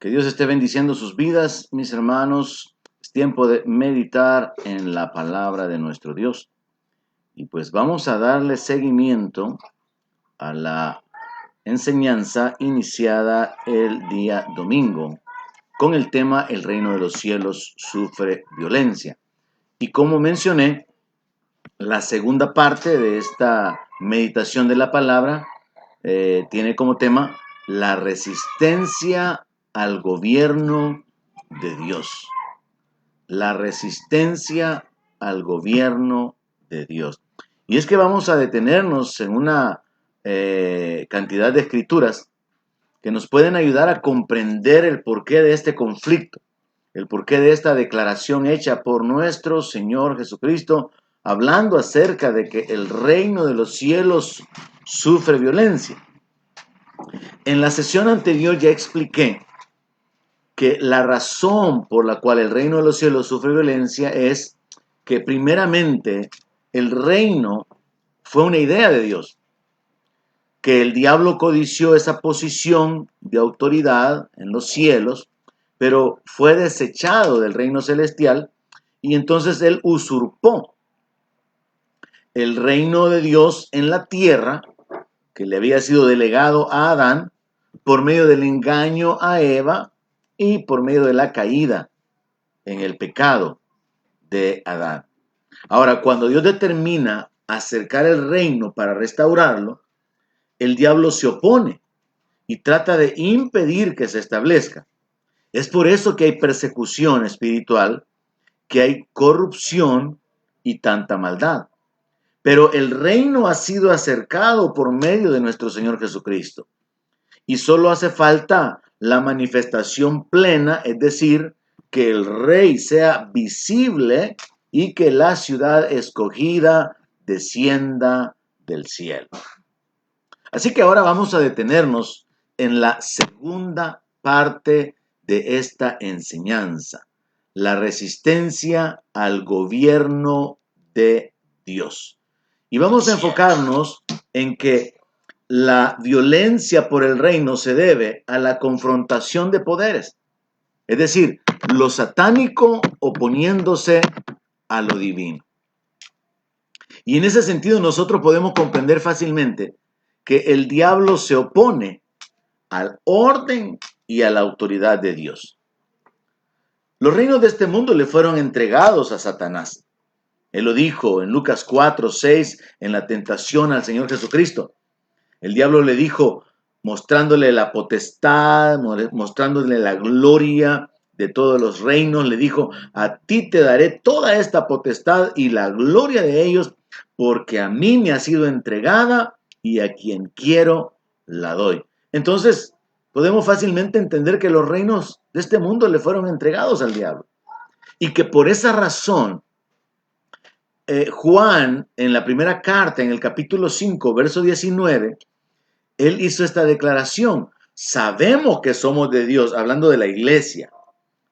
Que Dios esté bendiciendo sus vidas, mis hermanos. Es tiempo de meditar en la palabra de nuestro Dios. Y pues vamos a darle seguimiento a la enseñanza iniciada el día domingo con el tema El reino de los cielos sufre violencia. Y como mencioné, la segunda parte de esta meditación de la palabra tiene como tema la resistencia al gobierno de Dios. La resistencia al gobierno de Dios. Y es que vamos a detenernos en una cantidad de escrituras que nos pueden ayudar a comprender el porqué de este conflicto, el porqué de esta declaración hecha por nuestro Señor Jesucristo, hablando acerca de que el reino de los cielos sufre violencia. En la sesión anterior ya expliqué que la razón por la cual el reino de los cielos sufre violencia es que primeramente el reino fue una idea de Dios, que el diablo codició esa posición de autoridad en los cielos, pero fue desechado del reino celestial y entonces él usurpó el reino de Dios en la tierra, que le había sido delegado a Adán, por medio del engaño a Eva y por medio de la caída en el pecado de Adán. Ahora, cuando Dios determina acercar el reino para restaurarlo, el diablo se opone y trata de impedir que se establezca. Es por eso que hay persecución espiritual, que hay corrupción y tanta maldad. Pero el reino ha sido acercado por medio de nuestro Señor Jesucristo. Y solo hace falta la manifestación plena, es decir, que el rey sea visible y que la ciudad escogida descienda del cielo. Así que ahora vamos a detenernos en la segunda parte de esta enseñanza, la resistencia al gobierno de Dios. Y vamos a enfocarnos en que la violencia por el reino se debe a la confrontación de poderes, es decir, lo satánico oponiéndose a lo divino. Y en ese sentido nosotros podemos comprender fácilmente que el diablo se opone al orden y a la autoridad de Dios. Los reinos de este mundo le fueron entregados a Satanás. Él lo dijo en Lucas 4:6 en la tentación al Señor Jesucristo. El diablo le dijo, mostrándole la potestad, mostrándole la gloria de todos los reinos, le dijo, a ti te daré toda esta potestad y la gloria de ellos, porque a mí me ha sido entregada y a quien quiero la doy. Entonces, podemos fácilmente entender que los reinos de este mundo le fueron entregados al diablo. Y que por esa razón, Juan, en la primera carta, en el capítulo 5, verso 19, él hizo esta declaración. Sabemos que somos de Dios, hablando de la iglesia,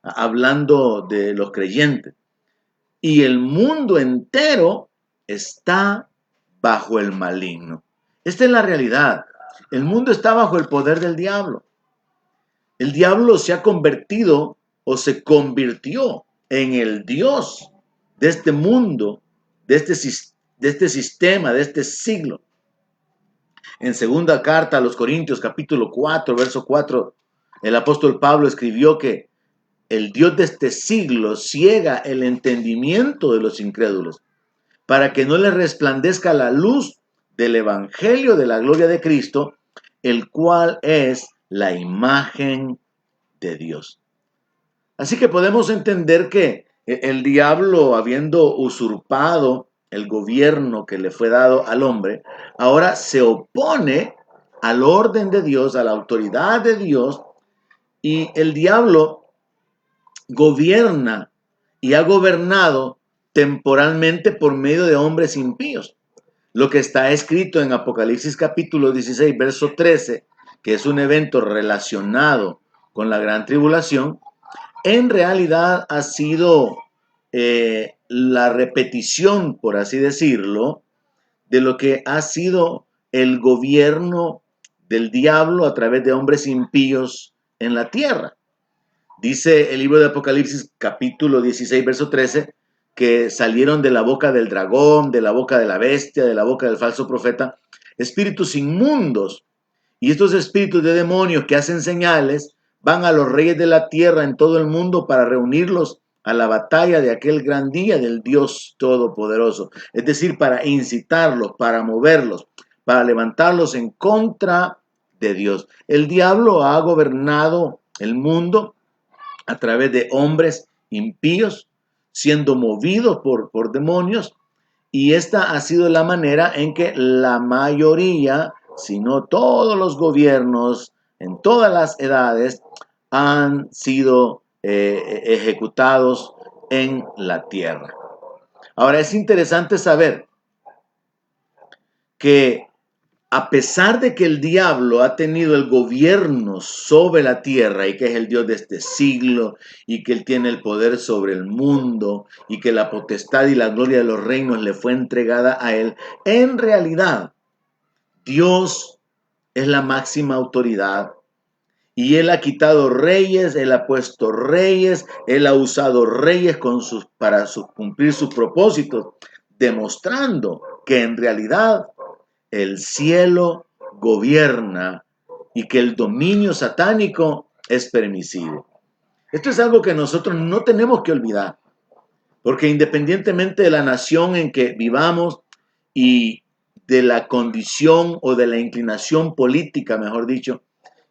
hablando de los creyentes. Y el mundo entero está bajo el maligno. Esta es la realidad. El mundo está bajo el poder del diablo. El diablo se ha convertido o se convirtió en el Dios de este mundo, de este sistema, de este siglo. En segunda carta a los Corintios, capítulo 4, verso 4, el apóstol Pablo escribió que el Dios de este siglo ciega el entendimiento de los incrédulos, para que no les resplandezca la luz del evangelio de la gloria de Cristo, el cual es la imagen de Dios. Así que podemos entender que el diablo, habiendo usurpado el gobierno que le fue dado al hombre, ahora se opone al orden de Dios, a la autoridad de Dios, y el diablo gobierna y ha gobernado temporalmente por medio de hombres impíos. Lo que está escrito en Apocalipsis capítulo 16, verso 13, que es un evento relacionado con la gran tribulación, en realidad ha sido la repetición, por así decirlo, de lo que ha sido el gobierno del diablo a través de hombres impíos en la tierra. Dice el libro de Apocalipsis, capítulo 16, verso 13, que salieron de la boca del dragón, de la boca de la bestia, de la boca del falso profeta, espíritus inmundos. Y estos espíritus de demonios que hacen señales van a los reyes de la tierra en todo el mundo para reunirlos a la batalla de aquel gran día del Dios Todopoderoso. Es decir, para incitarlos, para moverlos, para levantarlos en contra de Dios. El diablo ha gobernado el mundo a través de hombres impíos, siendo movidos por demonios, y esta ha sido la manera en que la mayoría, si no todos los gobiernos en todas las edades, han sido ejecutados en la tierra. Ahora es interesante saber que a pesar de que el diablo ha tenido el gobierno sobre la tierra y que es el Dios de este siglo y que él tiene el poder sobre el mundo y que la potestad y la gloria de los reinos le fue entregada a él, en realidad Dios es la máxima autoridad y él ha quitado reyes, él ha puesto reyes, él ha usado reyes para cumplir sus propósitos, demostrando que en realidad el cielo gobierna y que el dominio satánico es permisivo. Esto es algo que nosotros no tenemos que olvidar, porque independientemente de la nación en que vivamos y de la condición o de la inclinación política, mejor dicho,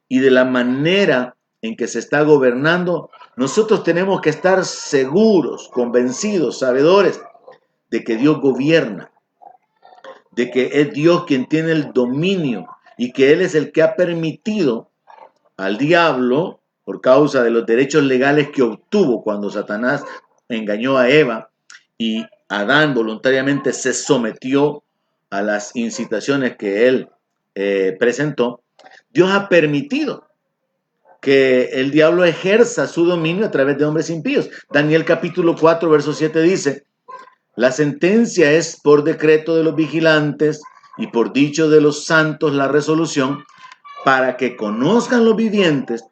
y de la manera en que se está gobernando, nosotros tenemos que estar seguros, convencidos, sabedores de que Dios gobierna, de que es Dios quien tiene el dominio y que Él es el que ha permitido al diablo, por causa de los derechos legales que obtuvo cuando Satanás engañó a Eva y Adán voluntariamente se sometió a las incitaciones que él presentó. Dios ha permitido que el diablo ejerza su dominio a través de hombres impíos. Daniel capítulo 4, verso 7 dice: la sentencia es por decreto de los vigilantes y por dicho de los santos la resolución, para que conozcan los vivientes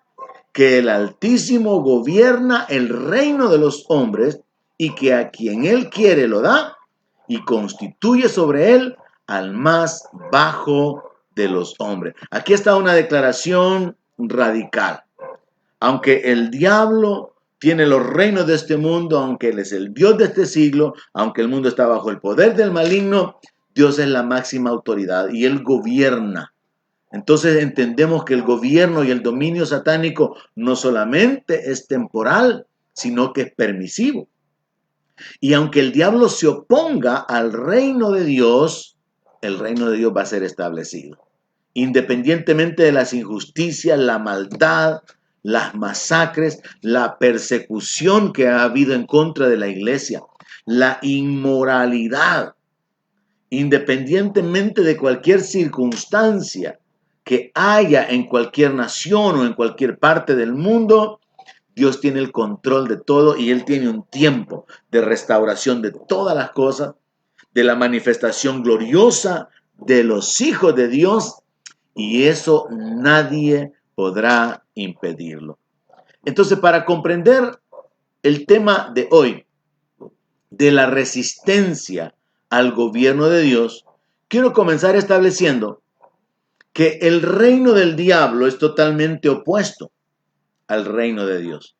que el Altísimo gobierna el reino de los hombres y que a quien él quiere lo da y constituye sobre él al más bajo de los hombres. Aquí está una declaración radical. Aunque el diablo tiene los reinos de este mundo, aunque él es el Dios de este siglo, aunque el mundo está bajo el poder del maligno, Dios es la máxima autoridad y él gobierna. Entonces entendemos que el gobierno y el dominio satánico no solamente es temporal, sino que es permisivo. Y aunque el diablo se oponga al reino de Dios, el reino de Dios va a ser establecido. Independientemente de las injusticias, la maldad, las masacres, la persecución que ha habido en contra de la iglesia, la inmoralidad, independientemente de cualquier circunstancia que haya en cualquier nación o en cualquier parte del mundo, Dios tiene el control de todo y Él tiene un tiempo de restauración de todas las cosas, de la manifestación gloriosa de los hijos de Dios, y eso nadie podrá impedirlo. Entonces, para comprender el tema de hoy, de la resistencia al gobierno de Dios, quiero comenzar estableciendo que el reino del diablo es totalmente opuesto al reino de Dios.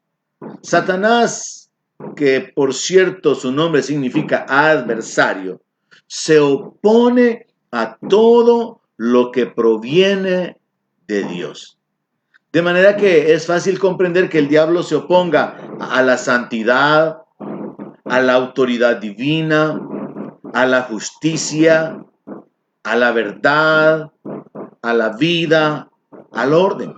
Satanás, que por cierto su nombre significa adversario, se opone a todo lo que proviene de Dios. De manera que es fácil comprender que el diablo se oponga a la santidad, a la autoridad divina, a la justicia, a la verdad, a la vida, al orden.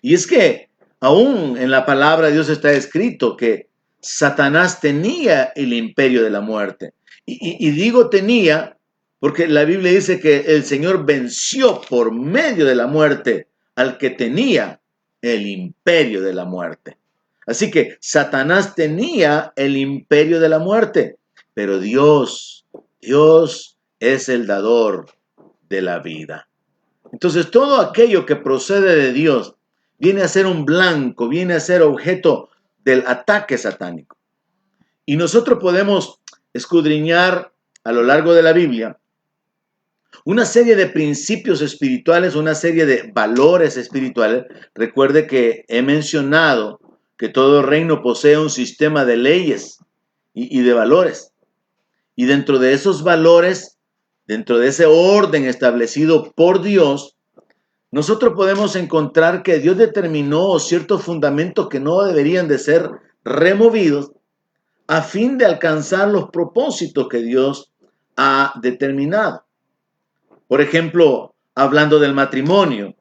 Y es que aún en la palabra de Dios está escrito que Satanás tenía el imperio de la muerte. Y digo tenía porque la Biblia dice que el Señor venció por medio de la muerte al que tenía el imperio de la muerte. Así que Satanás tenía el imperio de la muerte, pero Dios es el dador de la vida. Entonces todo aquello que procede de Dios viene a ser un blanco, viene a ser objeto del ataque satánico. Y nosotros podemos escudriñar a lo largo de la Biblia una serie de principios espirituales, una serie de valores espirituales. Recuerde que he mencionado que todo reino posee un sistema de leyes y de valores. Y dentro de esos valores, dentro de ese orden establecido por Dios, nosotros podemos encontrar que Dios determinó ciertos fundamentos que no deberían de ser removidos a fin de alcanzar los propósitos que Dios ha determinado. Por ejemplo, hablando del matrimonio,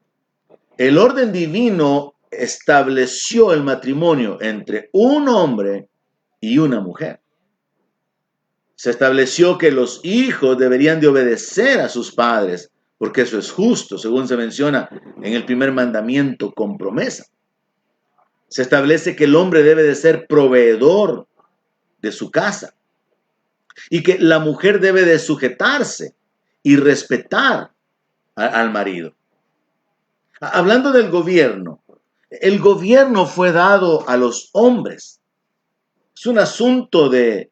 el orden divino estableció el matrimonio entre un hombre y una mujer. Se estableció que los hijos deberían de obedecer a sus padres, porque eso es justo, según se menciona en el primer mandamiento con promesa. Se establece que el hombre debe de ser proveedor de su casa y que la mujer debe de sujetarse y respetar al marido. Hablando del gobierno, el gobierno fue dado a los hombres. Es un asunto de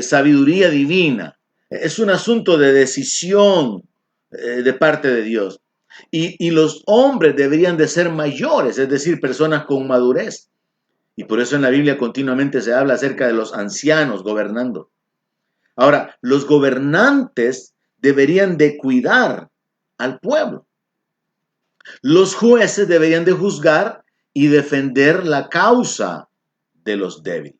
sabiduría divina. Es un asunto de decisión de parte de Dios. Y los hombres deberían de ser mayores, es decir, personas con madurez. Y por eso en la Biblia continuamente se habla acerca de los ancianos gobernando. Ahora, los gobernantes deberían de cuidar al pueblo. Los jueces deberían de juzgar y defender la causa de los débiles.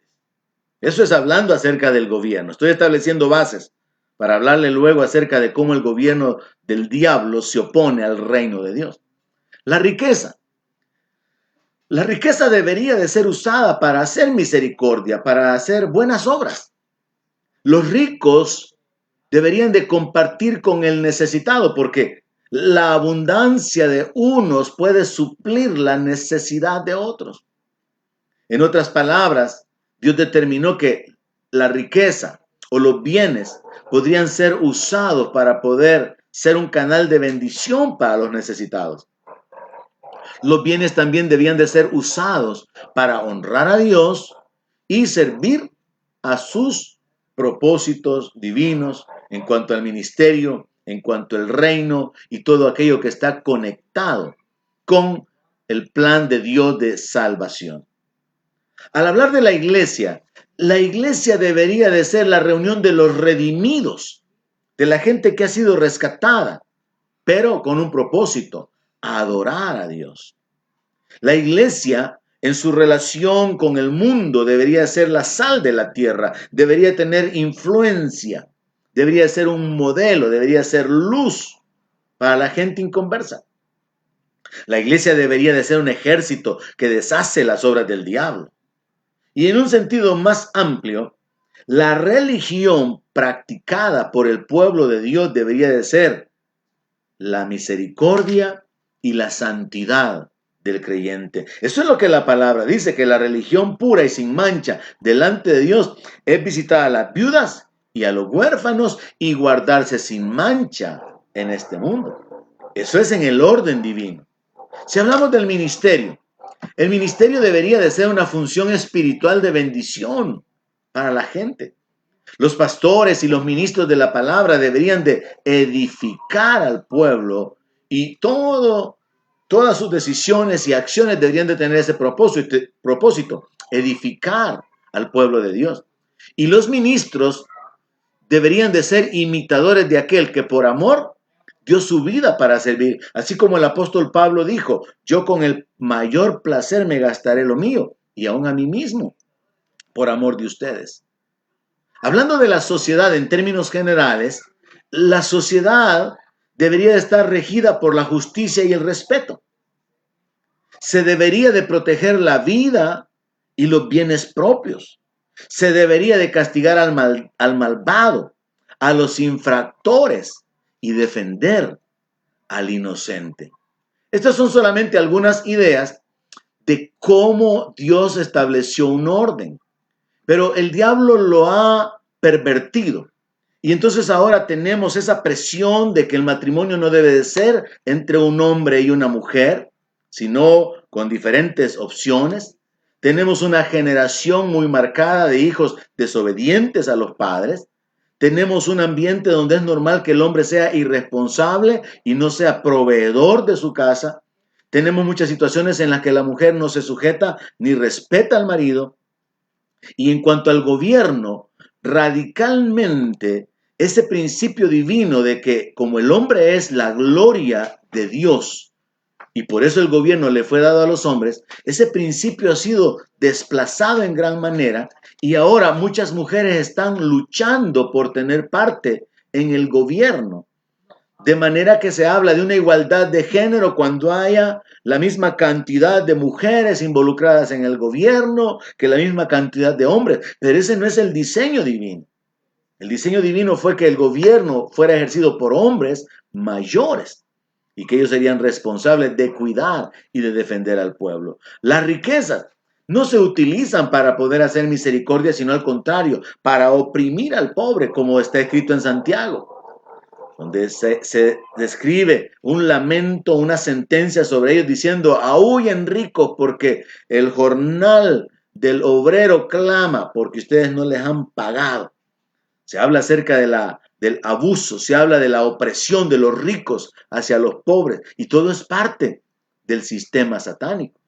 Eso es hablando acerca del gobierno. Estoy estableciendo bases para hablarle luego acerca de cómo el gobierno del diablo se opone al reino de Dios. La riqueza. La riqueza debería de ser usada para hacer misericordia, para hacer buenas obras. Los ricos deberían de compartir con el necesitado, porque la abundancia de unos puede suplir la necesidad de otros. En otras palabras, Dios determinó que la riqueza o los bienes podrían ser usados para poder ser un canal de bendición para los necesitados. Los bienes también debían de ser usados para honrar a Dios y servir a sus propósitos divinos en cuanto al ministerio, en cuanto al reino y todo aquello que está conectado con el plan de Dios de salvación. Al hablar de la iglesia debería de ser la reunión de los redimidos, de la gente que ha sido rescatada, pero con un propósito: adorar a Dios. La iglesia, en su relación con el mundo, debería ser la sal de la tierra, debería tener influencia, debería ser un modelo, debería ser luz para la gente inconversa. La iglesia debería de ser un ejército que deshace las obras del diablo. Y en un sentido más amplio, la religión practicada por el pueblo de Dios debería de ser la misericordia y la santidad del creyente. Eso es lo que la palabra dice, que la religión pura y sin mancha delante de Dios es visitar a las viudas y a los huérfanos y guardarse sin mancha en este mundo. Eso es en el orden divino. Si hablamos del ministerio, el ministerio debería de ser una función espiritual de bendición para la gente. Los pastores y los ministros de la palabra deberían de edificar al pueblo y todas sus decisiones y acciones deberían de tener ese propósito, edificar al pueblo de Dios. Y los ministros deberían de ser imitadores de aquel que por amor dio su vida para servir. Así como el apóstol Pablo dijo: yo con el mayor placer me gastaré lo mío y aún a mí mismo por amor de ustedes. Hablando de la sociedad en términos generales, la sociedad debería estar regida por la justicia y el respeto. Se debería de proteger la vida y los bienes propios. Se debería de castigar al malvado, a los infractores y defender al inocente. Estas son solamente algunas ideas de cómo Dios estableció un orden. Pero el diablo lo ha pervertido. Y entonces ahora tenemos esa presión de que el matrimonio no debe de ser entre un hombre y una mujer, sino con diferentes opciones. Tenemos una generación muy marcada de hijos desobedientes a los padres. Tenemos un ambiente donde es normal que el hombre sea irresponsable y no sea proveedor de su casa. Tenemos muchas situaciones en las que la mujer no se sujeta ni respeta al marido. Y en cuanto al gobierno, radicalmente ese principio divino de que como el hombre es la gloria de Dios, y por eso el gobierno le fue dado a los hombres, ese principio ha sido desplazado en gran manera y ahora muchas mujeres están luchando por tener parte en el gobierno. De manera que se habla de una igualdad de género cuando haya la misma cantidad de mujeres involucradas en el gobierno que la misma cantidad de hombres. Pero ese no es el diseño divino. El diseño divino fue que el gobierno fuera ejercido por hombres mayores y que ellos serían responsables de cuidar y de defender al pueblo. Las riquezas no se utilizan para poder hacer misericordia, sino al contrario, para oprimir al pobre, como está escrito en Santiago, donde se describe un lamento, una sentencia sobre ellos diciendo: aúllen ricos porque el jornal del obrero clama porque ustedes no les han pagado. Se habla acerca del abuso, se habla de la opresión de los ricos hacia los pobres, y todo es parte del sistema satánico,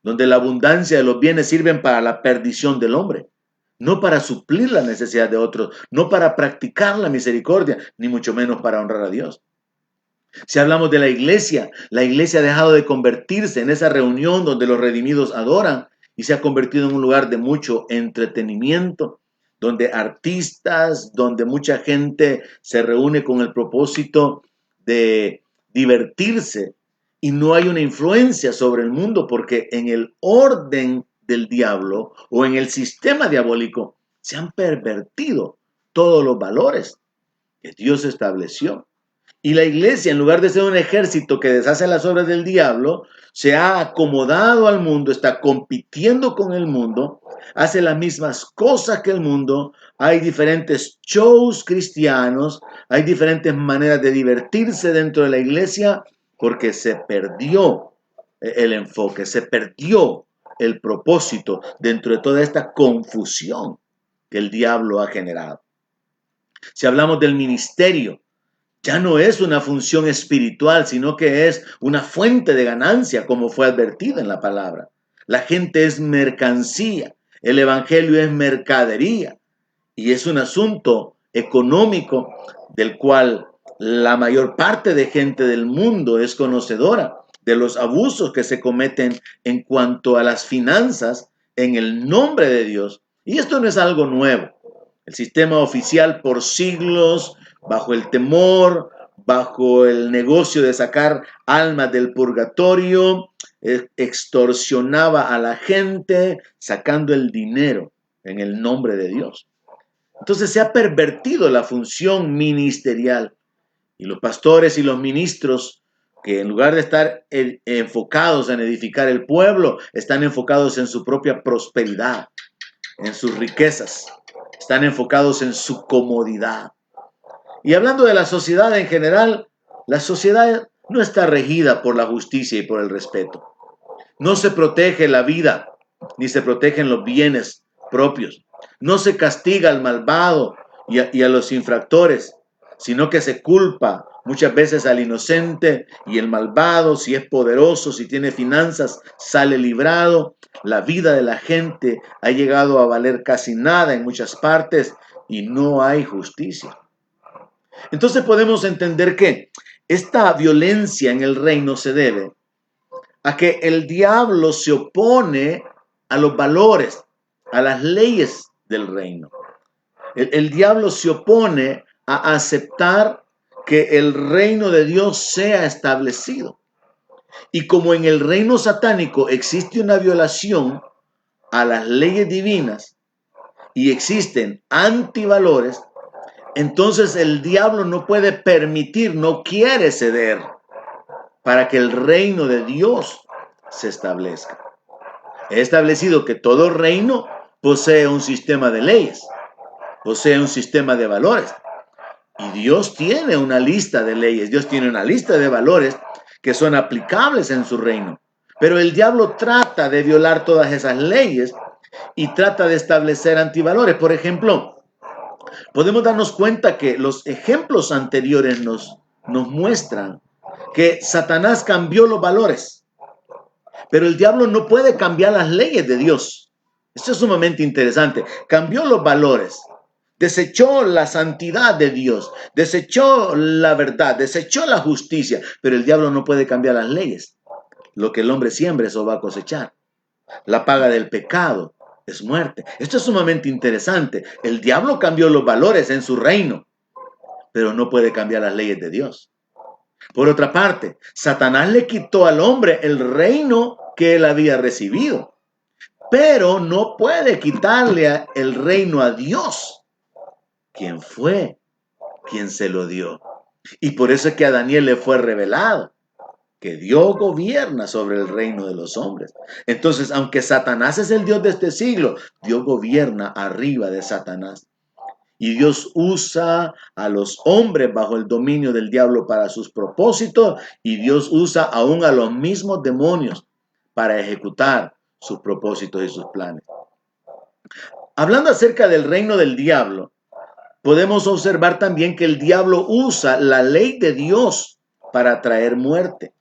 donde la abundancia de los bienes sirven para la perdición del hombre, no para suplir la necesidad de otros, no para practicar la misericordia, ni mucho menos para honrar a Dios. Si hablamos de la iglesia ha dejado de convertirse en esa reunión donde los redimidos adoran y se ha convertido en un lugar de mucho entretenimiento, donde artistas, donde mucha gente se reúne con el propósito de divertirse y no hay una influencia sobre el mundo, porque en el orden del diablo o en el sistema diabólico se han pervertido todos los valores que Dios estableció. Y la iglesia, en lugar de ser un ejército que deshace las obras del diablo, se ha acomodado al mundo, está compitiendo con el mundo, hace las mismas cosas que el mundo. Hay diferentes shows cristianos, hay diferentes maneras de divertirse dentro de la iglesia, porque se perdió el enfoque, se perdió el propósito dentro de toda esta confusión que el diablo ha generado. Si hablamos del ministerio, ya no es una función espiritual, sino que es una fuente de ganancia, como fue advertido en la palabra. La gente es mercancía, el evangelio es mercadería y es un asunto económico del cual la mayor parte de gente del mundo es conocedora de los abusos que se cometen en cuanto a las finanzas en el nombre de Dios. Y esto no es algo nuevo. El sistema oficial por siglos, bajo el temor, bajo el negocio de sacar almas del purgatorio, extorsionaba a la gente sacando el dinero en el nombre de Dios. Entonces se ha pervertido la función ministerial y los pastores y los ministros, que en lugar de estar enfocados en edificar el pueblo, están enfocados en su propia prosperidad, en sus riquezas, están enfocados en su comodidad. Y hablando de la sociedad en general, la sociedad no está regida por la justicia y por el respeto. No se protege la vida, ni se protegen los bienes propios. No se castiga al malvado y a los infractores, sino que se culpa muchas veces al inocente, y el malvado, si es poderoso, si tiene finanzas, sale librado. La vida de la gente ha llegado a valer casi nada en muchas partes y no hay justicia. Entonces podemos entender que esta violencia en el reino se debe a que el diablo se opone a los valores, a las leyes del reino. El diablo se opone a aceptar que el reino de Dios sea establecido. Y como en el reino satánico existe una violación a las leyes divinas y existen antivalores, entonces el diablo no puede permitir, no quiere ceder para que el reino de Dios se establezca. He establecido que todo reino posee un sistema de leyes, posee un sistema de valores. Y Dios tiene una lista de leyes, Dios tiene una lista de valores que son aplicables en su reino. Pero el diablo trata de violar todas esas leyes y trata de establecer antivalores. Por ejemplo, podemos darnos cuenta que los ejemplos anteriores nos muestran que Satanás cambió los valores, pero el diablo no puede cambiar las leyes de Dios. Esto es sumamente interesante. Cambió los valores, desechó la santidad de Dios, desechó la verdad, desechó la justicia, pero el diablo no puede cambiar las leyes. Lo que el hombre siembra, eso va a cosechar. La paga del pecado es muerte. Esto es sumamente interesante. El diablo cambió los valores en su reino, pero no puede cambiar las leyes de Dios. Por otra parte, Satanás le quitó al hombre el reino que él había recibido, pero no puede quitarle el reino a Dios, quien fue quien se lo dio. Y por eso es que a Daniel le fue revelado que Dios gobierna sobre el reino de los hombres. Entonces, aunque Satanás es el Dios de este siglo, Dios gobierna arriba de Satanás. Y Dios usa a los hombres bajo el dominio del diablo para sus propósitos, y Dios usa aún a los mismos demonios para ejecutar sus propósitos y sus planes. Hablando acerca del reino del diablo, podemos observar también que el diablo usa la ley de Dios para traer muerte.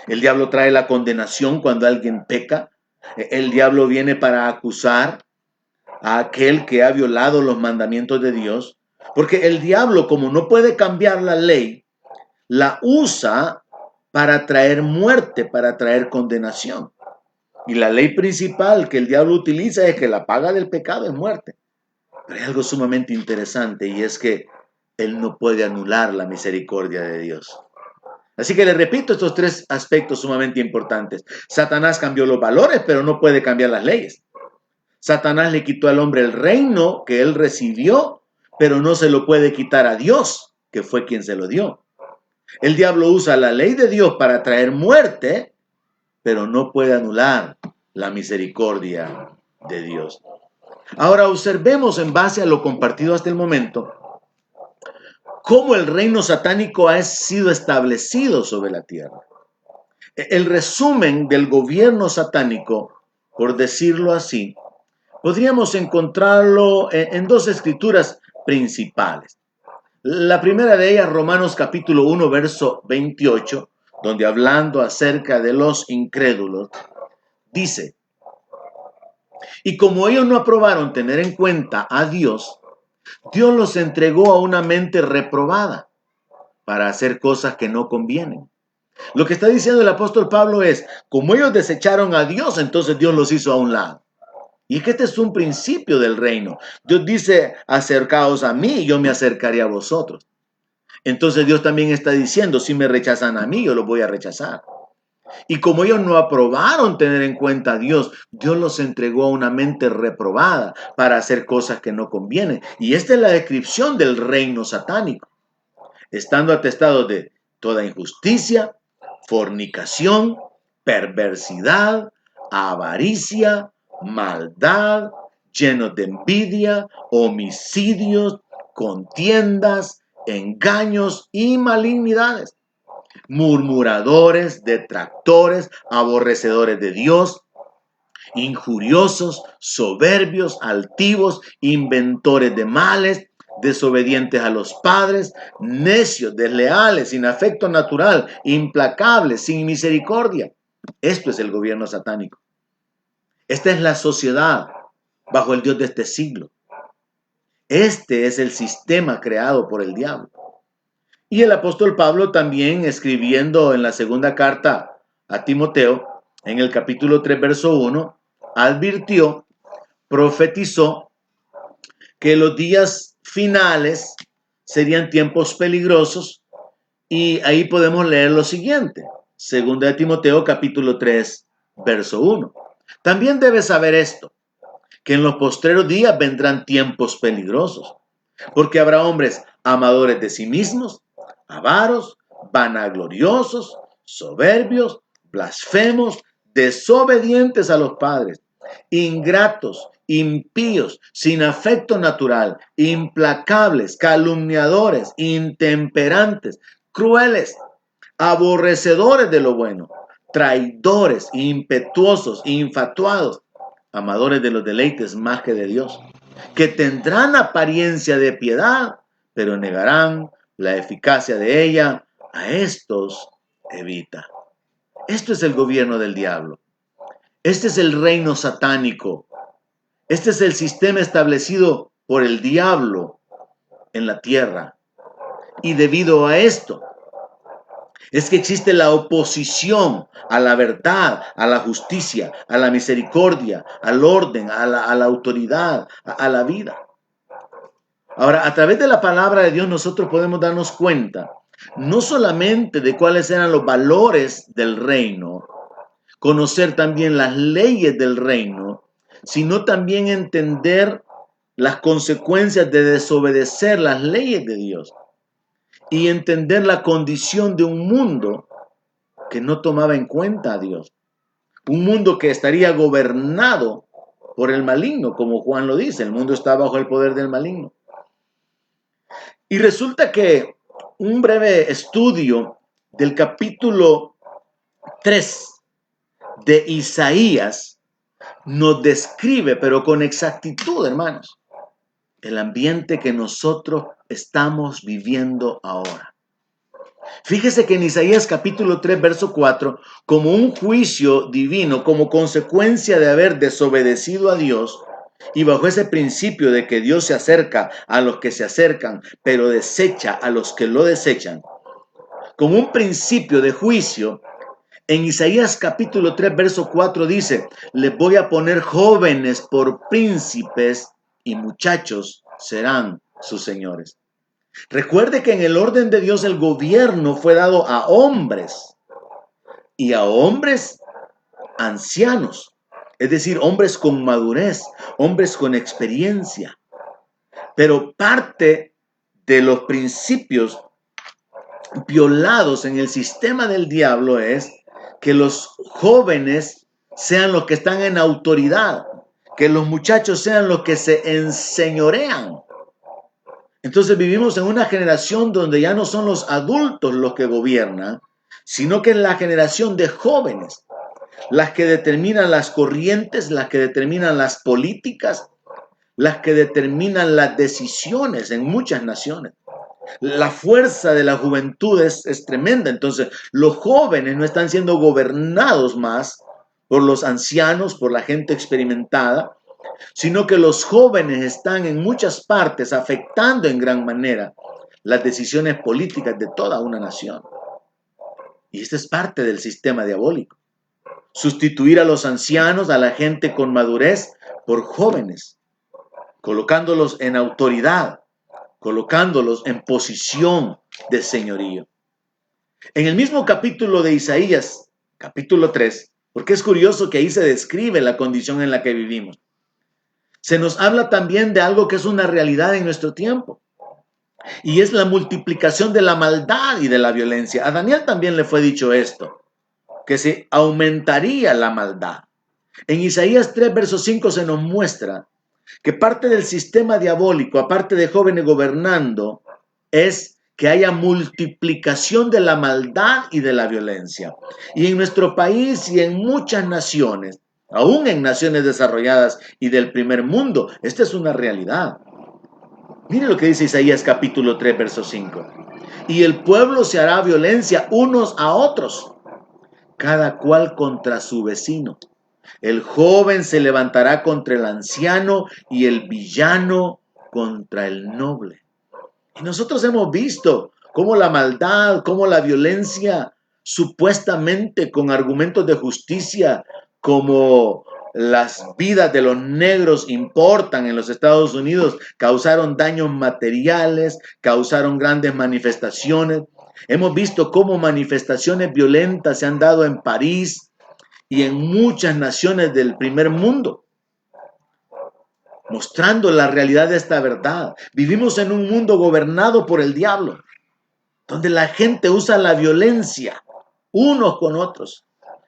El diablo trae la condenación cuando alguien peca. El diablo viene para acusar a aquel que ha violado los mandamientos de Dios, porque el diablo, como no puede cambiar la ley, la usa para traer muerte, para traer condenación. Y la ley principal que el diablo utiliza es que la paga del pecado es muerte. Pero hay algo sumamente interesante, y es que él no puede anular la misericordia de Dios. Así que le repito estos tres aspectos sumamente importantes. Satanás cambió los valores, pero no puede cambiar las leyes. Satanás le quitó al hombre el reino que él recibió, pero no se lo puede quitar a Dios, que fue quien se lo dio. El diablo usa la ley de Dios para traer muerte, pero no puede anular la misericordia de Dios. Ahora observemos, en base a lo compartido hasta el momento, cómo el reino satánico ha sido establecido sobre la tierra. El resumen del gobierno satánico, por decirlo así, podríamos encontrarlo en dos escrituras principales. La primera de ellas, Romanos capítulo 1, verso 28, donde hablando acerca de los incrédulos, dice: y como ellos no aprobaron tener en cuenta a Dios, Dios los entregó a una mente reprobada para hacer cosas que no convienen. Lo que está diciendo el apóstol Pablo es, como ellos desecharon a Dios, entonces Dios los hizo a un lado. Y es que este es un principio del reino. Dios dice, acercaos a mí y yo me acercaré a vosotros. Entonces Dios también está diciendo, si me rechazan a mí, yo los voy a rechazar. Y como ellos no aprobaron tener en cuenta a Dios, Dios los entregó a una mente reprobada para hacer cosas que no convienen. Y esta es la descripción del reino satánico. Estando atestados de toda injusticia, fornicación, perversidad, avaricia, maldad, llenos de envidia, homicidios, contiendas, engaños y malignidades, murmuradores, detractores, aborrecedores de Dios, injuriosos, soberbios, altivos, inventores de males, desobedientes a los padres, necios, desleales, sin afecto natural, implacables, sin misericordia. Esto es el gobierno satánico. Esta es la sociedad bajo el Dios de este siglo. Este es el sistema creado por el diablo. Y el apóstol Pablo también, escribiendo en la segunda carta a Timoteo, en el capítulo 3, verso 1, advirtió, profetizó que los días finales serían tiempos peligrosos, y ahí podemos leer lo siguiente, segunda de Timoteo capítulo 3, verso 1. También debes saber esto, que en los postreros días vendrán tiempos peligrosos, porque habrá hombres amadores de sí mismos, avaros, vanagloriosos, soberbios, blasfemos, desobedientes a los padres, ingratos, impíos, sin afecto natural, implacables, calumniadores, intemperantes, crueles, aborrecedores de lo bueno, traidores, impetuosos, infatuados, amadores de los deleites más que de Dios, que tendrán apariencia de piedad, pero negarán la eficacia de ella. A estos evita. Esto es el gobierno del diablo. Este es el reino satánico. Este es el sistema establecido por el diablo en la tierra. Y debido a esto, es que existe la oposición a la verdad, a la justicia, a la misericordia, al orden, a la autoridad, a la vida. Ahora, a través de la palabra de Dios nosotros podemos darnos cuenta no solamente de cuáles eran los valores del reino, conocer también las leyes del reino, sino también entender las consecuencias de desobedecer las leyes de Dios y entender la condición de un mundo que no tomaba en cuenta a Dios. Un mundo que estaría gobernado por el maligno, como Juan lo dice, el mundo está bajo el poder del maligno. Y resulta que un breve estudio del capítulo 3 de Isaías nos describe, pero con exactitud, hermanos, el ambiente que nosotros estamos viviendo ahora. Fíjese que en Isaías capítulo 3, verso 4, como un juicio divino, como consecuencia de haber desobedecido a Dios, y bajo ese principio de que Dios se acerca a los que se acercan, pero desecha a los que lo desechan, como un principio de juicio, en Isaías capítulo 3, verso 4 dice, les voy a poner jóvenes por príncipes y muchachos serán sus señores. Recuerde que en el orden de Dios el gobierno fue dado a hombres y a hombres ancianos, es decir, hombres con madurez, hombres con experiencia. Pero parte de los principios violados en el sistema del diablo es que los jóvenes sean los que están en autoridad, que los muchachos sean los que se enseñorean. Entonces vivimos en una generación donde ya no son los adultos los que gobiernan, sino que es la generación de jóvenes, las que determinan las corrientes, las que determinan las políticas, las que determinan las decisiones en muchas naciones. La fuerza de la juventud es tremenda. Entonces, los jóvenes no están siendo gobernados más por los ancianos, por la gente experimentada, sino que los jóvenes están en muchas partes afectando en gran manera las decisiones políticas de toda una nación. Y esta es parte del sistema diabólico. Sustituir a los ancianos, a la gente con madurez, por jóvenes, colocándolos en autoridad, colocándolos en posición de señorío. En el mismo capítulo de Isaías, capítulo 3, porque es curioso que ahí se describe la condición en la que vivimos, se nos habla también de algo que es una realidad en nuestro tiempo, y es la multiplicación de la maldad y de la violencia. A Daniel también le fue dicho esto, que se aumentaría la maldad. En Isaías 3, verso 5 se nos muestra que parte del sistema diabólico, aparte de jóvenes gobernando, es que haya multiplicación de la maldad y de la violencia. Y en nuestro país y en muchas naciones, aún en naciones desarrolladas y del primer mundo, esta es una realidad. Mire lo que dice Isaías capítulo 3, verso 5. Y el pueblo se hará violencia unos a otros, cada cual contra su vecino. El joven se levantará contra el anciano y el villano contra el noble. Y nosotros hemos visto cómo la maldad, cómo la violencia, supuestamente con argumentos de justicia, como las vidas de los negros importan en los Estados Unidos, causaron daños materiales, causaron grandes manifestaciones. Hemos visto cómo manifestaciones violentas se han dado en París y en muchas naciones del primer mundo, mostrando la realidad de esta verdad. Vivimos en un mundo gobernado por el diablo, donde la gente usa la violencia unos con otros.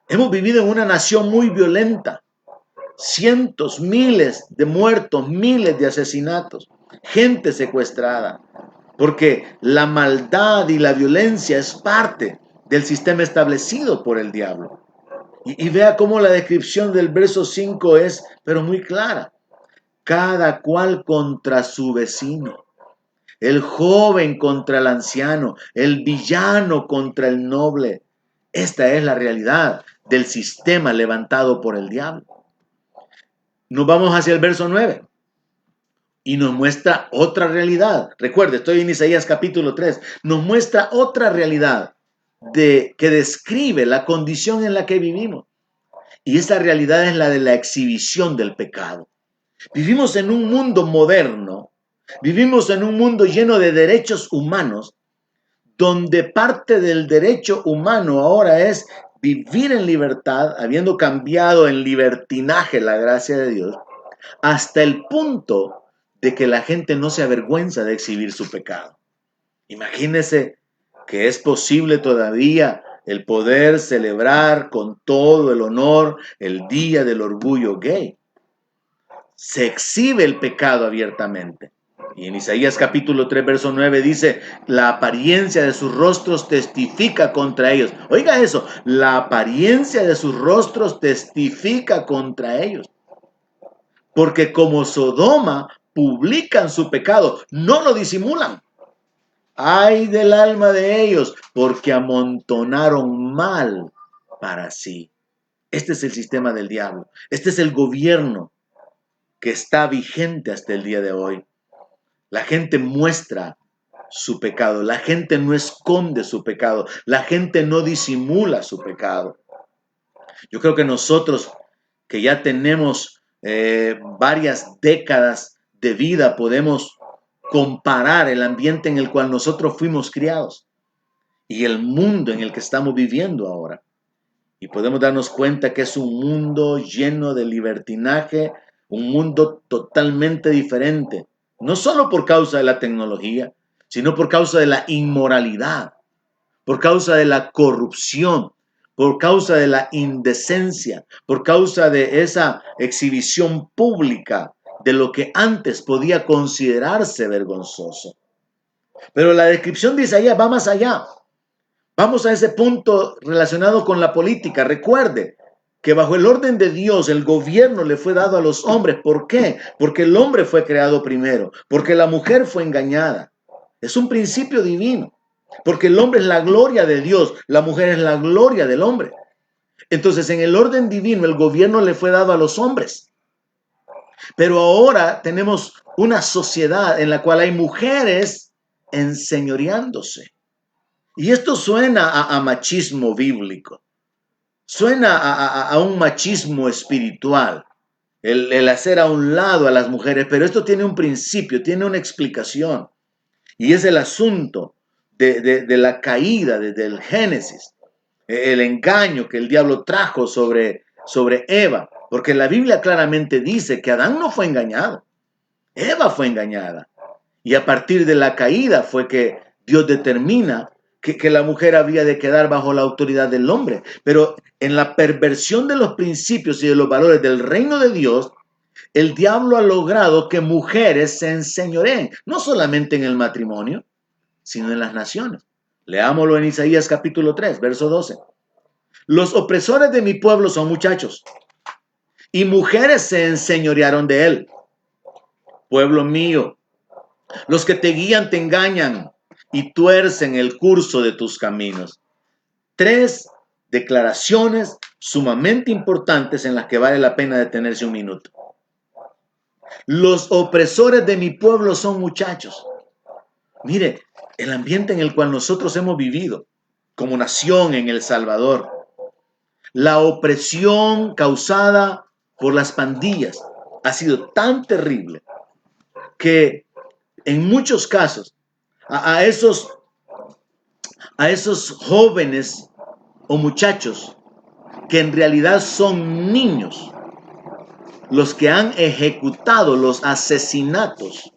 Hemos vivido en una nación muy violenta, cientos, miles de muertos, miles de asesinatos, gente secuestrada, porque la maldad y la violencia es parte del sistema establecido por el diablo. Y vea cómo la descripción del verso 5 es, pero muy clara. Cada cual contra su vecino. El joven contra el anciano, el villano contra el noble. Esta es la realidad del sistema levantado por el diablo. Nos vamos hacia el verso 9 y nos muestra otra realidad. Recuerde, estoy en Isaías capítulo 3. Nos muestra otra realidad que describe la condición en la que vivimos. Y esa realidad es la de la exhibición del pecado. Vivimos en un mundo moderno, vivimos en un mundo lleno de derechos humanos, donde parte del derecho humano ahora es vivir en libertad, habiendo cambiado en libertinaje la gracia de Dios, hasta el punto de que la gente no se avergüenza de exhibir su pecado. Imagínese que es posible todavía el poder celebrar con todo el honor el Día del Orgullo Gay. Se exhibe el pecado abiertamente. Y en Isaías capítulo 3, verso 9 dice, la apariencia de sus rostros testifica contra ellos. Oiga eso, la apariencia de sus rostros testifica contra ellos. Porque como Sodoma publican su pecado, no lo disimulan. Ay del alma de ellos, porque amontonaron mal para sí. Este es el sistema del diablo. Este es el gobierno que está vigente hasta el día de hoy. La gente muestra su pecado, la gente no esconde su pecado, la gente no disimula su pecado. Yo creo que nosotros que ya tenemos varias décadas de vida podemos comparar el ambiente en el cual nosotros fuimos criados y el mundo en el que estamos viviendo ahora. Y podemos darnos cuenta que es un mundo lleno de libertinaje, un mundo totalmente diferente, no solo por causa de la tecnología, sino por causa de la inmoralidad, por causa de la corrupción, por causa de la indecencia, por causa de esa exhibición pública de lo que antes podía considerarse vergonzoso. Pero la descripción de Isaías va más allá. Vamos a ese punto relacionado con la política. Recuerde que bajo el orden de Dios el gobierno le fue dado a los hombres. ¿Por qué? Porque el hombre fue creado primero, porque la mujer fue engañada. Es un principio divino, porque el hombre es la gloria de Dios, la mujer es la gloria del hombre. Entonces, en el orden divino el gobierno le fue dado a los hombres. Pero ahora tenemos una sociedad en la cual hay mujeres enseñoreándose. Y esto suena a machismo bíblico, suena a un machismo espiritual, el hacer a un lado a las mujeres, pero esto tiene un principio, tiene una explicación, y es el asunto de la caída desde el Génesis, el engaño que el diablo trajo sobre Eva, porque la Biblia claramente dice que Adán no fue engañado, Eva fue engañada, y a partir de la caída fue que Dios determina que la mujer había de quedar bajo la autoridad del hombre. Pero en la perversión de los principios y de los valores del reino de Dios, el diablo ha logrado que mujeres se enseñoreen, no solamente en el matrimonio, sino en las naciones. Leámoslo en Isaías capítulo 3, verso 12. Los opresores de mi pueblo son muchachos, y mujeres se enseñorearon de él. Pueblo mío, los que te guían te engañan y tuercen el curso de tus caminos. 3 declaraciones sumamente importantes en las que vale la pena detenerse un minuto. Los opresores de mi pueblo son muchachos. Mire, el ambiente en el cual nosotros hemos vivido como nación en El Salvador, la opresión causada por las pandillas ha sido tan terrible que en muchos casos a esos jóvenes o muchachos que en realidad son niños, los que han ejecutado los asesinatos,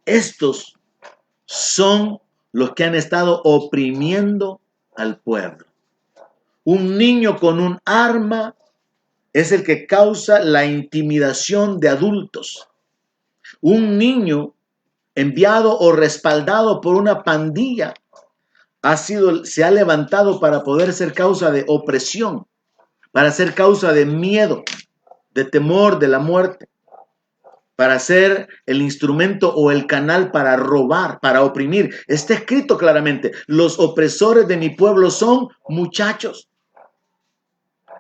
estos son los que han estado oprimiendo al pueblo. Un niño con un arma es el que causa la intimidación de adultos. Un niño enviado o respaldado por una pandilla se ha levantado para poder ser causa de opresión, para ser causa de miedo, de temor, de la muerte, para ser el instrumento o el canal para robar, para oprimir. Está escrito claramente, los opresores de mi pueblo son muchachos.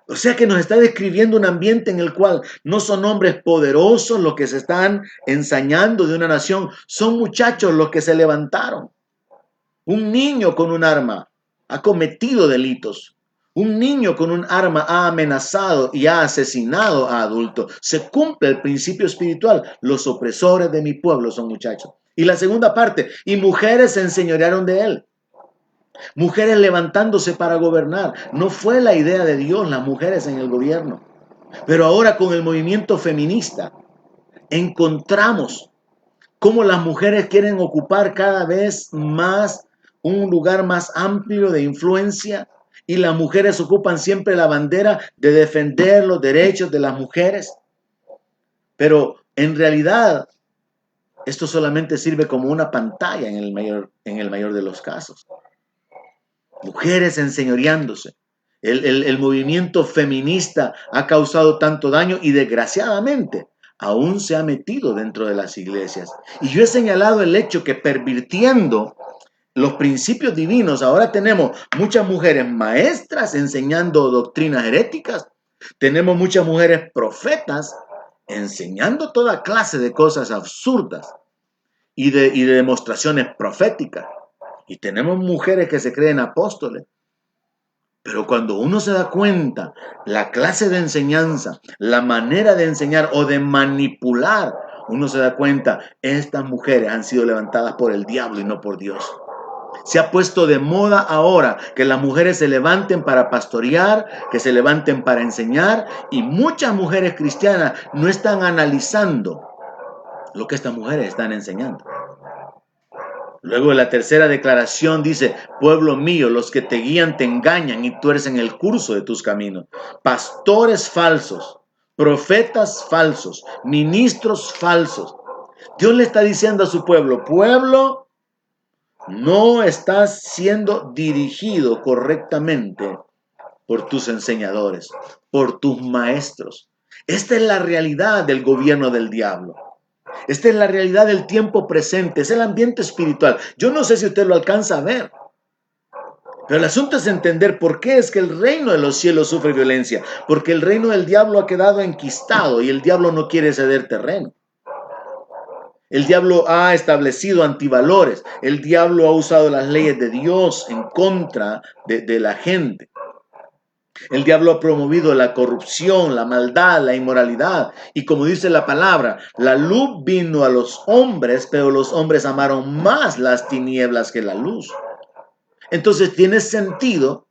O sea que nos está describiendo un ambiente en el cual no son hombres poderosos los que se están ensañando de una nación, son muchachos los que se levantaron. Un niño con un arma ha cometido delitos. Un niño con un arma ha amenazado y ha asesinado a adultos. Se cumple el principio espiritual. Los opresores de mi pueblo son muchachos. Y la segunda parte, y mujeres se enseñorearon de él. Mujeres levantándose para gobernar. No fue la idea de Dios las mujeres en el gobierno. Pero ahora con el movimiento feminista encontramos cómo las mujeres quieren ocupar cada vez más un lugar más amplio de influencia y las mujeres ocupan siempre la bandera de defender los derechos de las mujeres. Pero en realidad esto solamente sirve como una pantalla en el mayor de los casos. Mujeres enseñoreándose. El movimiento feminista ha causado tanto daño y desgraciadamente aún se ha metido dentro de las iglesias. Y yo he señalado el hecho que pervirtiendo los principios divinos, ahora tenemos muchas mujeres maestras enseñando doctrinas heréticas, tenemos muchas mujeres profetas enseñando toda clase de cosas absurdas y de demostraciones proféticas. Y tenemos mujeres que se creen apóstoles. Pero cuando uno se da cuenta la clase de enseñanza, la manera de enseñar o de manipular, uno se da cuenta, estas mujeres han sido levantadas por el diablo y no por Dios. Se ha puesto de moda ahora que las mujeres se levanten para pastorear, que se levanten para enseñar, y muchas mujeres cristianas no están analizando lo que estas mujeres están enseñando. Luego la tercera declaración dice, pueblo mío, los que te guían te engañan y tuercen el curso de tus caminos. Pastores falsos, profetas falsos, ministros falsos. Dios le está diciendo a su pueblo, pueblo, no estás siendo dirigido correctamente por tus enseñadores, por tus maestros. Esta es la realidad del gobierno del diablo. Esta es la realidad del tiempo presente, es el ambiente espiritual. Yo no sé si usted lo alcanza a ver, pero el asunto es entender por qué es que el reino de los cielos sufre violencia, porque el reino del diablo ha quedado enquistado y el diablo no quiere ceder terreno. El diablo ha establecido antivalores, el diablo ha usado las leyes de Dios en contra de la gente. El diablo ha promovido la corrupción, la maldad, la inmoralidad. Y como dice la palabra, la luz vino a los hombres, pero los hombres amaron más las tinieblas que la luz. Entonces tiene sentido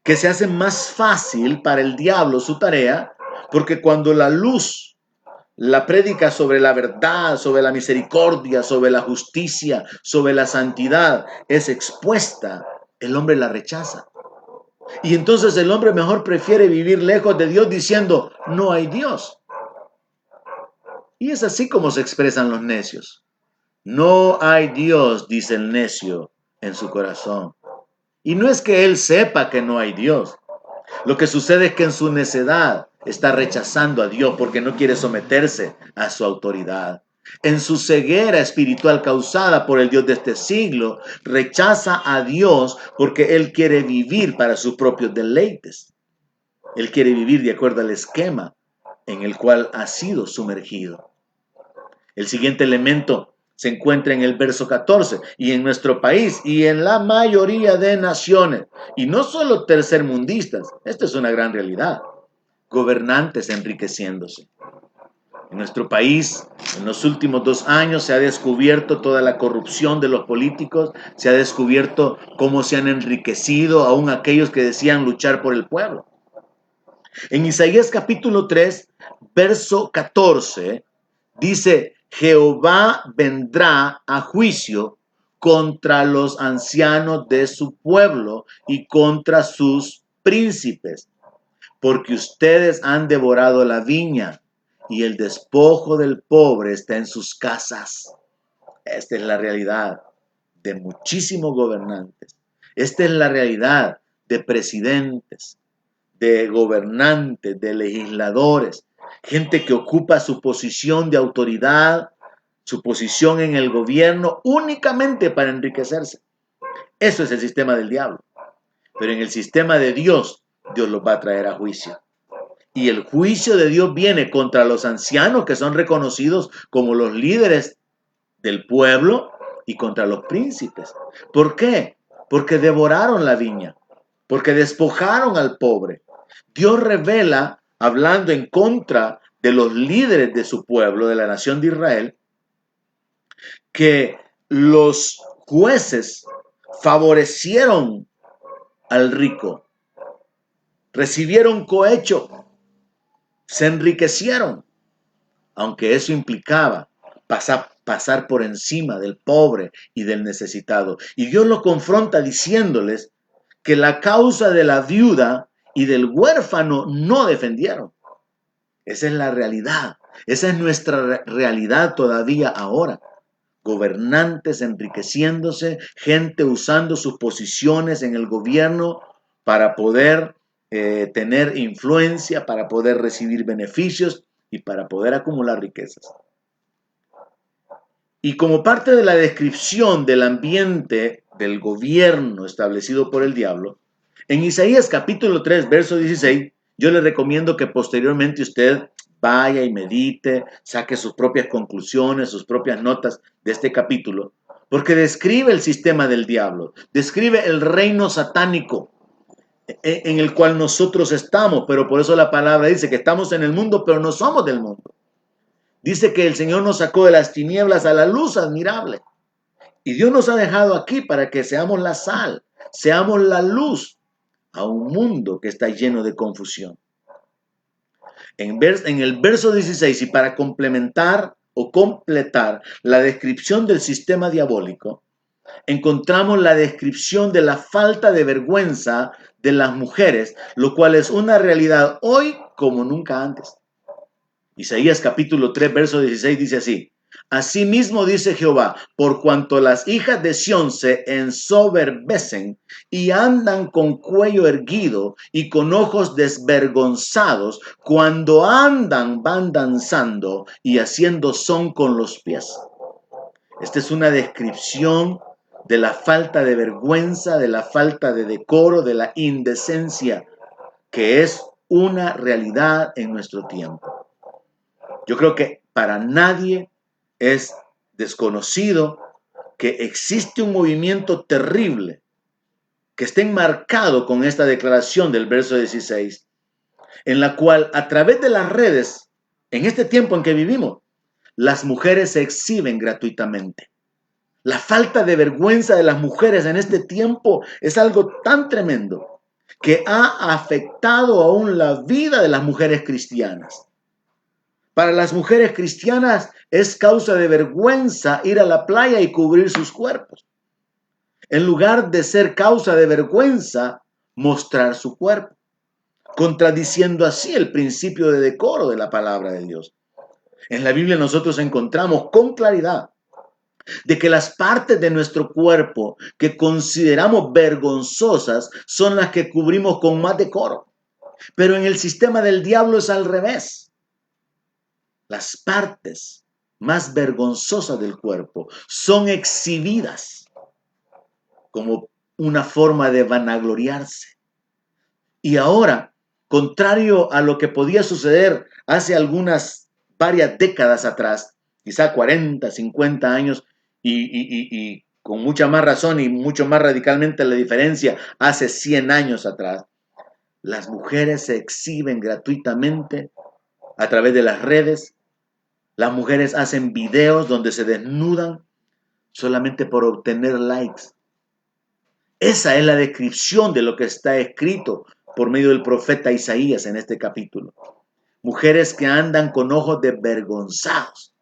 que se hace más fácil para el diablo su tarea, porque cuando la luz, la prédica sobre la verdad, sobre la misericordia, sobre la justicia, sobre la santidad, es expuesta, el hombre la rechaza. Y entonces el hombre mejor prefiere vivir lejos de Dios diciendo, no hay Dios. Y es así como se expresan los necios. No hay Dios, dice el necio en su corazón. Y no es que él sepa que no hay Dios. Lo que sucede es que en su necedad está rechazando a Dios porque no quiere someterse a su autoridad. En su ceguera espiritual causada por el Dios de este siglo, rechaza a Dios porque él quiere vivir para sus propios deleites. Él quiere vivir de acuerdo al esquema en el cual ha sido sumergido. El siguiente elemento se encuentra en el verso 14, y en nuestro país y en la mayoría de naciones, y no solo tercermundistas, esto es una gran realidad, gobernantes enriqueciéndose. En nuestro país, en los últimos 2 años, se ha descubierto toda la corrupción de los políticos, se ha descubierto cómo se han enriquecido aún aquellos que decían luchar por el pueblo. En Isaías capítulo 3, verso 14, dice, Jehová vendrá a juicio contra los ancianos de su pueblo y contra sus príncipes, porque ustedes han devorado la viña y el despojo del pobre está en sus casas. Esta es la realidad de muchísimos gobernantes. Esta es la realidad de presidentes, de gobernantes, de legisladores, gente que ocupa su posición de autoridad, su posición en el gobierno únicamente para enriquecerse. Eso es el sistema del diablo. Pero en el sistema de Dios, Dios los va a traer a juicio. Y el juicio de Dios viene contra los ancianos que son reconocidos como los líderes del pueblo y contra los príncipes. ¿Por qué? Porque devoraron la viña, porque despojaron al pobre. Dios revela, hablando en contra de los líderes de su pueblo, de la nación de Israel, que los jueces favorecieron al rico, recibieron cohecho, se enriquecieron, aunque eso implicaba pasar por encima del pobre y del necesitado. Y Dios los confronta diciéndoles que la causa de la viuda y del huérfano no defendieron. Esa es la realidad. Esa es nuestra realidad todavía ahora. Gobernantes enriqueciéndose, gente usando sus posiciones en el gobierno para poder tener influencia, para poder recibir beneficios y para poder acumular riquezas. Y como parte de la descripción del ambiente del gobierno establecido por el diablo, en Isaías capítulo 3, verso 16, yo le recomiendo que posteriormente usted vaya y medite, saque sus propias conclusiones, sus propias notas de este capítulo, porque describe el sistema del diablo, describe el reino satánico en el cual nosotros estamos, pero por eso la palabra dice que estamos en el mundo, pero no somos del mundo. Dice que el Señor nos sacó de las tinieblas a la luz admirable. Y Dios nos ha dejado aquí para que seamos la sal, seamos la luz a un mundo que está lleno de confusión. En el verso 16, y para complementar o completar la descripción del sistema diabólico, encontramos la descripción de la falta de vergüenza de las mujeres, lo cual es una realidad hoy como nunca antes. Isaías capítulo 3, verso 16 dice así: Asimismo dice Jehová, por cuanto las hijas de Sión se ensoberbecen y andan con cuello erguido y con ojos desvergonzados, cuando andan van danzando y haciendo son con los pies. Esta es una descripción de la falta de vergüenza, de la falta de decoro, de la indecencia, que es una realidad en nuestro tiempo. Yo creo que para nadie es desconocido que existe un movimiento terrible que está enmarcado con esta declaración del verso 16, en la cual a través de las redes, en este tiempo en que vivimos, las mujeres se exhiben gratuitamente. La falta de vergüenza de las mujeres en este tiempo es algo tan tremendo que ha afectado aún la vida de las mujeres cristianas. Para las mujeres cristianas es causa de vergüenza ir a la playa y cubrir sus cuerpos. En lugar de ser causa de vergüenza, mostrar su cuerpo, contradiciendo así el principio de decoro de la palabra de Dios. En la Biblia nosotros encontramos con claridad de que las partes de nuestro cuerpo que consideramos vergonzosas son las que cubrimos con más decoro. Pero en el sistema del diablo es al revés. Las partes más vergonzosas del cuerpo son exhibidas como una forma de vanagloriarse. Y ahora, contrario a lo que podía suceder hace varias décadas atrás, quizá 40, 50 años, y con mucha más razón y mucho más radicalmente la diferencia hace 100 años atrás, las mujeres se exhiben gratuitamente a través de las redes. Las mujeres hacen videos donde se desnudan solamente por obtener likes. Esa es la descripción de lo que está escrito por medio del profeta Isaías en este capítulo. Mujeres que andan con ojos desvergonzados,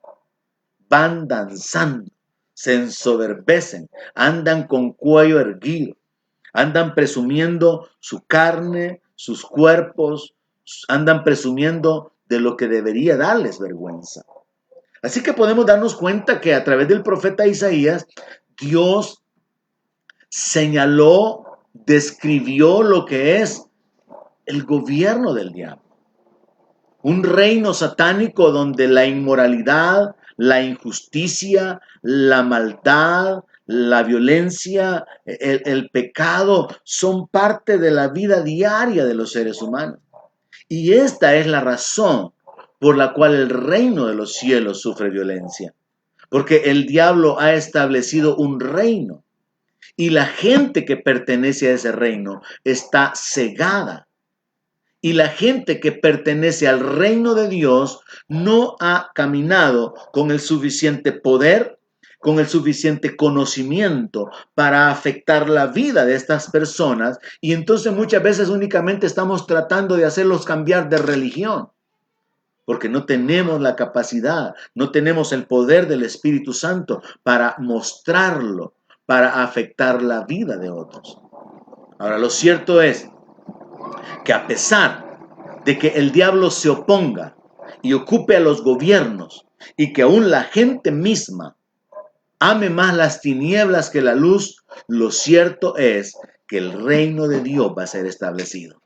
van danzando, se ensoberbecen, andan con cuello erguido, andan presumiendo su carne, sus cuerpos, andan presumiendo de lo que debería darles vergüenza. Así que podemos darnos cuenta que a través del profeta Isaías, Dios señaló, describió lo que es el gobierno del diablo. Un reino satánico donde la inmoralidad, la injusticia, la maldad, la violencia, el pecado son parte de la vida diaria de los seres humanos. Y esta es la razón por la cual el reino de los cielos sufre violencia. Porque el diablo ha establecido un reino y la gente que pertenece a ese reino está cegada. Y la gente que pertenece al reino de Dios no ha caminado con el suficiente poder, con el suficiente conocimiento para afectar la vida de estas personas. Y entonces muchas veces únicamente estamos tratando de hacerlos cambiar de religión, porque no tenemos la capacidad, no tenemos el poder del Espíritu Santo para mostrarlo, para afectar la vida de otros. Ahora, lo cierto es que a pesar de que el diablo se oponga y ocupe a los gobiernos y que aún la gente misma ame más las tinieblas que la luz, lo cierto es que el reino de Dios va a ser establecido.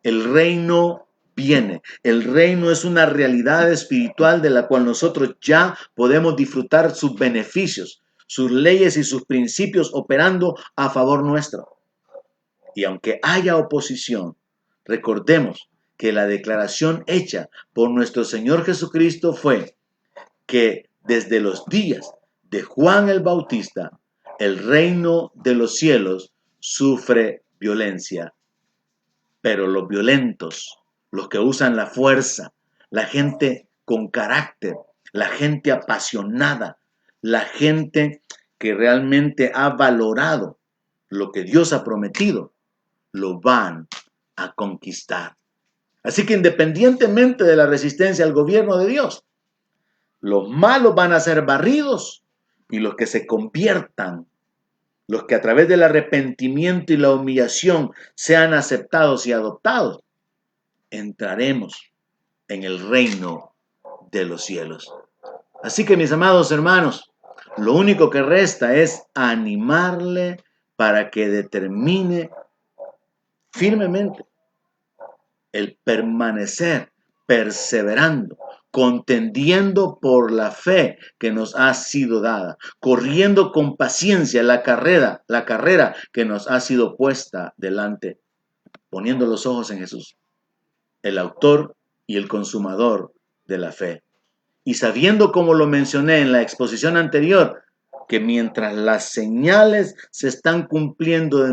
El reino viene. El reino es una realidad espiritual de la cual nosotros ya podemos disfrutar sus beneficios, sus leyes y sus principios operando a favor nuestro. Y aunque haya oposición, recordemos que la declaración hecha por nuestro Señor Jesucristo fue que desde los días de Juan el Bautista, el reino de los cielos sufre violencia. Pero los violentos, los que usan la fuerza, la gente con carácter, la gente apasionada, la gente que realmente ha valorado lo que Dios ha prometido, lo van a conquistar. Así que independientemente de la resistencia al gobierno de Dios, los malos van a ser barridos y los que se conviertan, los que a través del arrepentimiento y la humillación sean aceptados y adoptados, entraremos en el reino de los cielos. Así que mis amados hermanos, lo único que resta es animarle para que determine firmemente el permanecer perseverando, contendiendo por la fe que nos ha sido dada, corriendo con paciencia la carrera que nos ha sido puesta delante, poniendo los ojos en Jesús, el autor y el consumador de la fe. Y sabiendo, como lo mencioné en la exposición anterior, que mientras las señales se están cumpliendo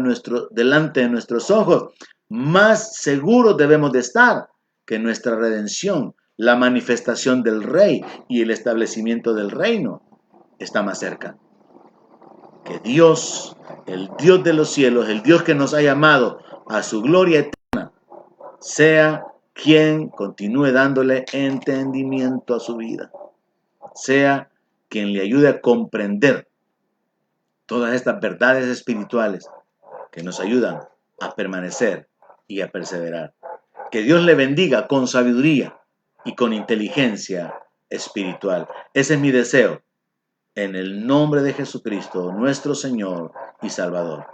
delante de nuestros ojos, más seguros debemos de estar que nuestra redención, la manifestación del Rey y el establecimiento del reino está más cerca. Que Dios, el Dios de los cielos, el Dios que nos ha llamado a su gloria eterna, sea quien continúe dándole entendimiento a su vida, sea quien le ayude a comprender todas estas verdades espirituales que nos ayudan a permanecer y a perseverar. Que Dios le bendiga con sabiduría y con inteligencia espiritual. Ese es mi deseo, en el nombre de Jesucristo, nuestro Señor y Salvador.